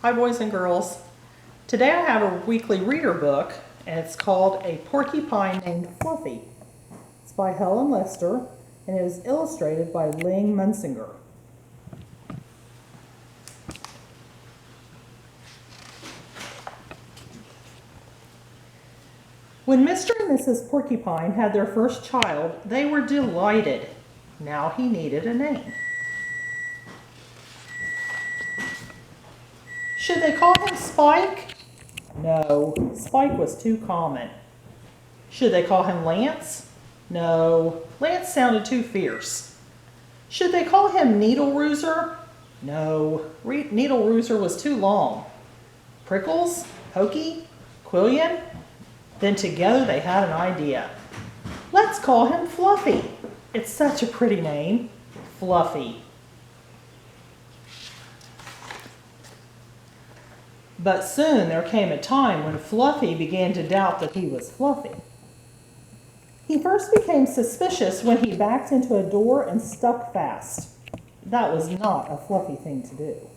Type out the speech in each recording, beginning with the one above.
Hi boys and girls. Today I have a weekly reader book and it's called A Porcupine Named Fluffy. It's by Helen Lester and it is illustrated by Ling Munsinger. When Mr. and Mrs. Porcupine had their first child, they were delighted. Now he needed a name. Should they call him Spike? No, Spike was too common. Should they call him Lance? No, Lance sounded too fierce. Should they call him Needle Rooser? No, Needle Rooser was too long. Prickles? Pokey? Quillian? Then together they had an idea. Let's call him Fluffy. It's such a pretty name, Fluffy. But soon there came a time when Fluffy began to doubt that he was Fluffy. He first became suspicious when he backed into a door and stuck fast. That was not a Fluffy thing to do.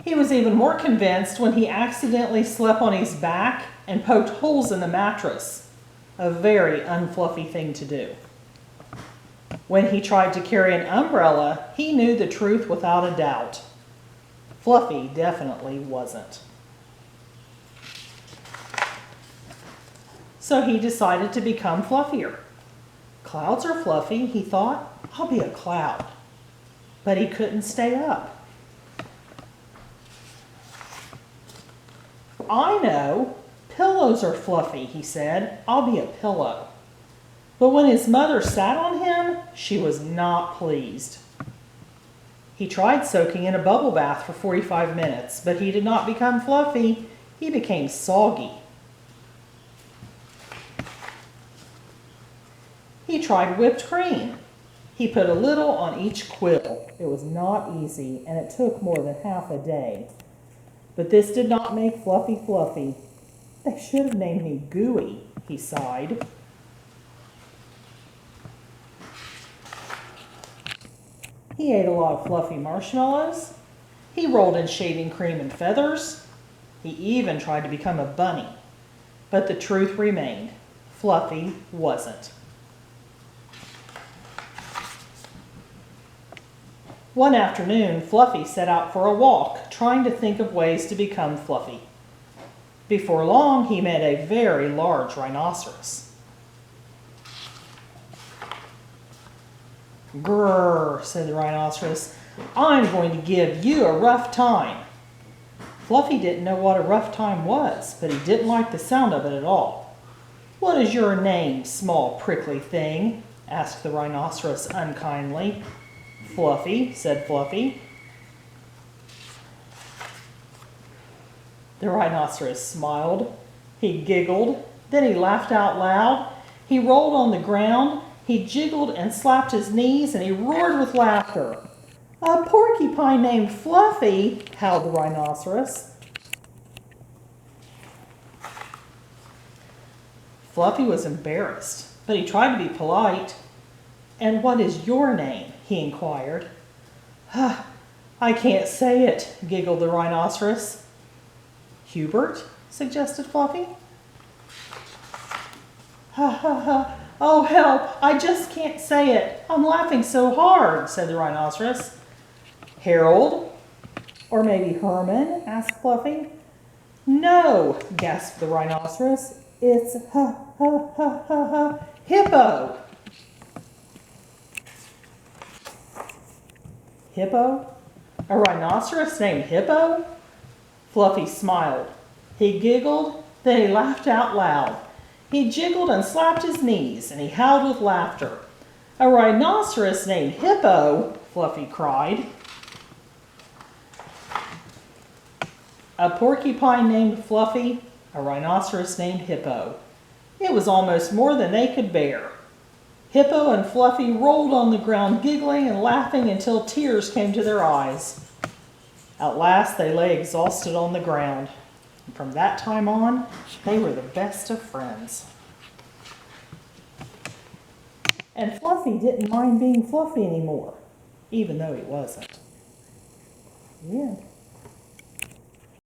He was even more convinced when he accidentally slept on his back and poked holes in the mattress. A very unfluffy thing to do. When he tried to carry an umbrella, he knew the truth without a doubt. Fluffy definitely wasn't. So he decided to become fluffier. Clouds are fluffy, he thought. I'll be a cloud. But he couldn't stay up. I know, pillows are fluffy, he said. I'll be a pillow. But when his mother sat on him, she was not pleased. He tried soaking in a bubble bath for 45 minutes, but he did not become fluffy. He became soggy. He tried whipped cream. He put a little on each quill. It was not easy, and it took more than half a day. But this did not make Fluffy fluffy. They should have named me Gooey, he sighed. He ate a lot of fluffy marshmallows. He rolled in shaving cream and feathers. He even tried to become a bunny. But the truth remained. Fluffy wasn't. One afternoon, Fluffy set out for a walk, trying to think of ways to become fluffy. Before long, he met a very large rhinoceros. Grrr, said the rhinoceros, I'm going to give you a rough time. Fluffy didn't know what a rough time was, but he didn't like the sound of it at all. What is your name, small prickly thing? Asked the rhinoceros unkindly. Fluffy, said Fluffy. The rhinoceros smiled. He giggled. Then he laughed out loud. He rolled on the ground. He jiggled and slapped his knees, and he roared with laughter. A porcupine named Fluffy, howled the rhinoceros. Fluffy was embarrassed, but he tried to be polite. And what is your name? He inquired. I can't say it, giggled the rhinoceros. Hubert, suggested Fluffy. Ha ha ha. Oh, help, I just can't say it. I'm laughing so hard, said the rhinoceros. Harold? Or maybe Herman? Asked Fluffy. No, gasped the rhinoceros. It's Hippo. Hippo? A rhinoceros named Hippo? Fluffy smiled. He giggled, then he laughed out loud. He jiggled and slapped his knees, and he howled with laughter. A rhinoceros named Hippo, Fluffy cried. A porcupine named Fluffy, a rhinoceros named Hippo. It was almost more than they could bear. Hippo and Fluffy rolled on the ground giggling and laughing until tears came to their eyes. At last they lay exhausted on the ground. And from that time on, they were the best of friends. And Fluffy didn't mind being Fluffy anymore, even though he wasn't. The end.